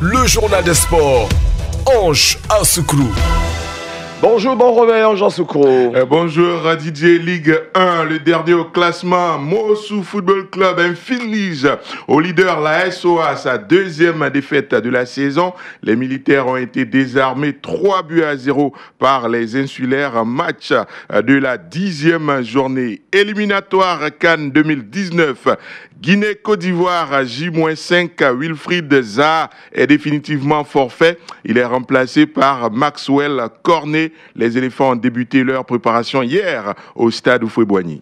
le journal des sports. Ange Assoukro. Bonjour, bon réveil, Ange Assoukro. Bonjour, Didier, Ligue 1, le dernier au classement. Mossou Football Club inflige au leader la SOA sa deuxième défaite de la saison. Les militaires ont été désarmés 3-0 par les insulaires. Match de la 10e journée. Éliminatoire Cannes 2019. Guinée-Côte d'Ivoire, J-5, Wilfried Zaha est définitivement forfait. Il est remplacé par Maxwell Cornet. Les éléphants ont débuté leur préparation hier au stade Houphouët-Boigny.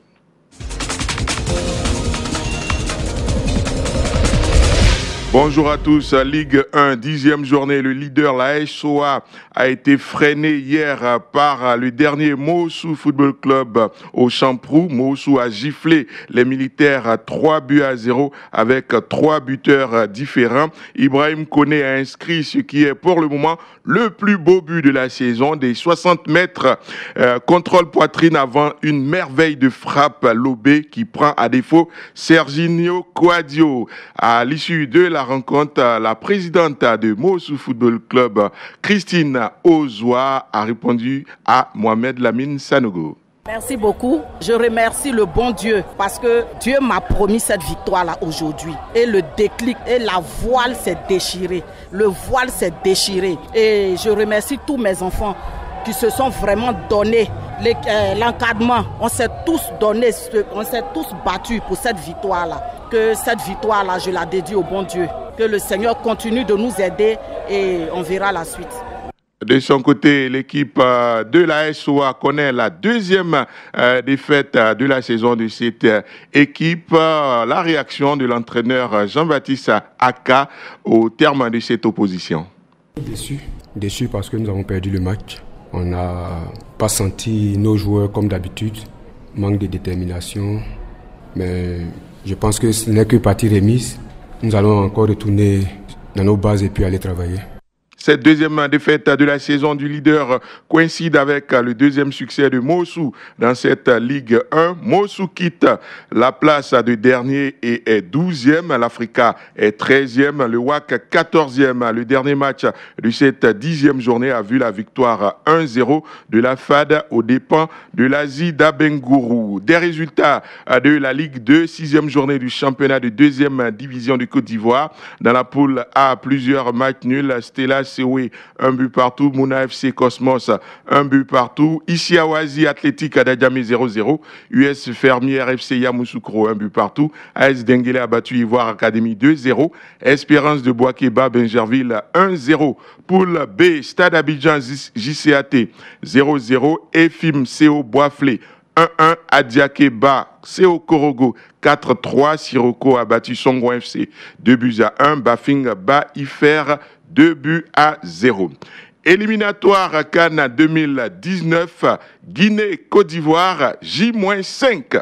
Bonjour à tous, Ligue 1, 10e journée. Le leader, la SOA, a été freiné hier par le dernier Mossou Football Club au Champrou. Mossou a giflé les militaires 3-0 avec 3 buteurs différents. Ibrahim Koné a inscrit ce qui est pour le moment le plus beau but de la saison, des 60 mètres. Contrôle poitrine avant une merveille de frappe lobée qui prend à défaut Serginho Coadio. À l'issue de la rencontre, la présidente de Mossou Football Club, Christine Ozoa, a répondu à Mohamed Lamine Sanogo. Merci beaucoup. Je remercie le bon Dieu parce que Dieu m'a promis cette victoire-là aujourd'hui. Et le déclic et la voile s'est déchirée. Le voile s'est déchiré. Et je remercie tous mes enfants qui se sont vraiment donnés l'encadrement. On s'est tous donnés, on s'est tous battus pour cette victoire-là. Que cette victoire-là, je la dédie au bon Dieu. Que le Seigneur continue de nous aider et on verra la suite. De son côté, l'équipe de la SOA connaît la deuxième défaite de la saison de cette équipe. La réaction de l'entraîneur Jean-Baptiste Aka au terme de cette opposition. Déçu parce que nous avons perdu le match. On n'a pas senti nos joueurs comme d'habitude, manque de détermination. Mais je pense que ce n'est que partie remise. Nous allons encore retourner dans nos bases et puis aller travailler. Cette deuxième défaite de la saison du leader coïncide avec le deuxième succès de Mossou dans cette Ligue 1. Mossou quitte la place de dernier et est 12e. L'Africa est 13e. Le WAC 14e. Le dernier match de cette 10e journée a vu la victoire 1-0 de la FAD aux dépens de l'Asie d'Abengourou. Des résultats de la Ligue 2, 6e journée du championnat de 2e division de Côte d'Ivoire. Dans la poule A, plusieurs matchs nuls. Stella Sewe, 1 but partout. Mouna FC Cosmos, 1 but partout. Isiawazi Athletic Adadjamé 0-0. US Fermière FC Yamoussoukro, 1 but partout. AS Denguele a battu Ivoire Academy 2-0. Espérance de Boakeba Benjerville 1-0. Poule B, Stade Abidjan JCAT 0-0. EFIM CO Boisflé 1-1. Adiakeba CO Korogo 4-3. Siroko a battu Songo FC 2-1. Bafing Ba-Ifer 2-0. Éliminatoire Cannes 2019, Guinée-Côte d'Ivoire, J-5.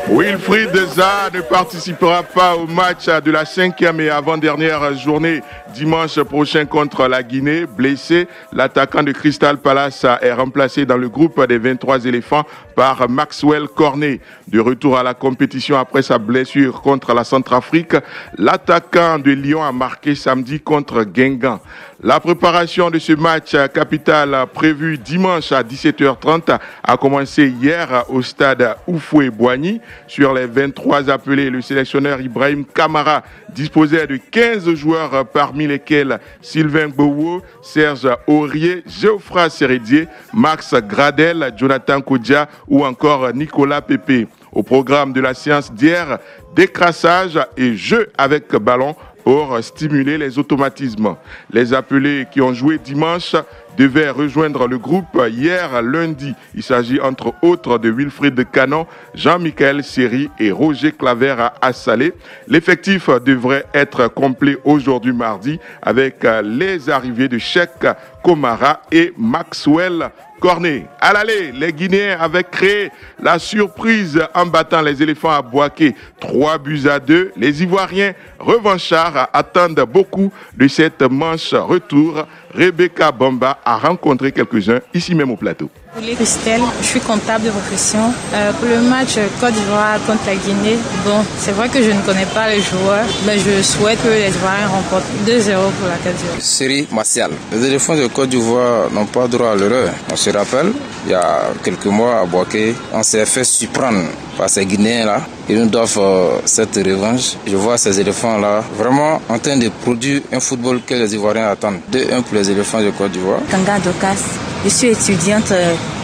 Wilfried Zaha ne participera pas au match de la 5e et avant-dernière journée dimanche prochain contre la Guinée. Blessé, l'attaquant de Crystal Palace est remplacé dans le groupe des 23 éléphants par Maxwell Cornet. De retour à la compétition après sa blessure contre la Centrafrique, l'attaquant de Lyon a marqué samedi contre Guingamp. La préparation de ce match capital prévu dimanche à 17h30 a commencé hier au stade Houphouët-Boigny. Sur les 23 appelés, le sélectionneur Ibrahim Kamara disposait de 15 joueurs parmi lesquels Sylvain Gbowo, Serge Aurier, Geoffroy Sérédier, Max Gradel, Jonathan Kodja ou encore Nicolas Pépé. Au programme de la séance d'hier, décrassage et jeu avec ballon pour stimuler les automatismes. Les appelés qui ont joué dimanche devaient rejoindre le groupe hier lundi. Il s'agit entre autres de Wilfried Canon, Jean-Michel Seri et Roger Claver à Assalé. L'effectif devrait être complet aujourd'hui mardi avec les arrivées de Cheikh Komara et Maxwell Cornet. À l'aller, les Guinéens avaient créé la surprise en battant les éléphants à Boaké 3-2. Les Ivoiriens revanchards attendent beaucoup de cette manche retour. Rebecca Bamba a rencontré quelques-uns ici même au plateau. Christelle, je suis comptable de profession. Pour le match Côte d'Ivoire contre la Guinée, bon, c'est vrai que je ne connais pas les joueurs, mais je souhaite que les Ivoiriens remportent 2-0 pour la Côte d'Ivoire. Série Martial. Les éléphants de Côte d'Ivoire n'ont pas droit à l'erreur. On se rappelle, il y a quelques mois à Boaké, on s'est fait surprendre par ces Guinéens-là. Ils nous doivent cette revanche. Je vois ces éléphants-là vraiment en train de produire un football que les Ivoiriens attendent. 2-1 pour les éléphants de Côte d'Ivoire. Kanga Dokas, je suis étudiante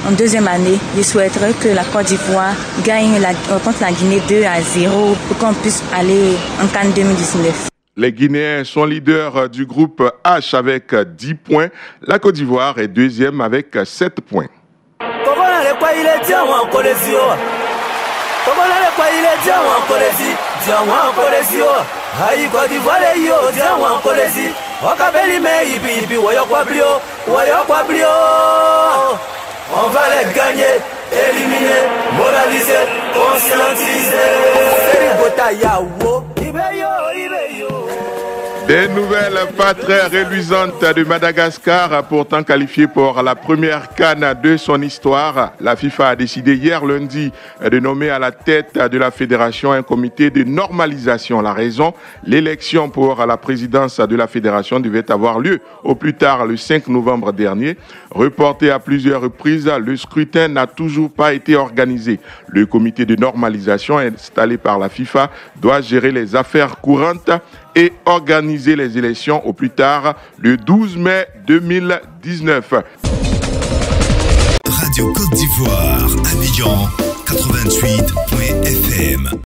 en deuxième année. Je souhaiterais que la Côte d'Ivoire gagne contre la Guinée 2-0 pour qu'on puisse aller en CAN 2019. Les Guinéens sont leaders du groupe H avec 10 points. La Côte d'Ivoire est deuxième avec 7 points. On va les gagner, éliminer, moraliser, conscientiser. Des nouvelles pas très reluisantes de Madagascar, pourtant qualifiée pour la première CAN de son histoire. La FIFA a décidé hier lundi de nommer à la tête de la fédération un comité de normalisation. La raison, l'élection pour la présidence de la fédération devait avoir lieu au plus tard le 5 novembre dernier. Reporté à plusieurs reprises, le scrutin n'a toujours pas été organisé. Le comité de normalisation installé par la FIFA doit gérer les affaires courantes et organiser les élections au plus tard le 12 mai 2019. Radio Côte d'Ivoire, Abidjan 88.fm.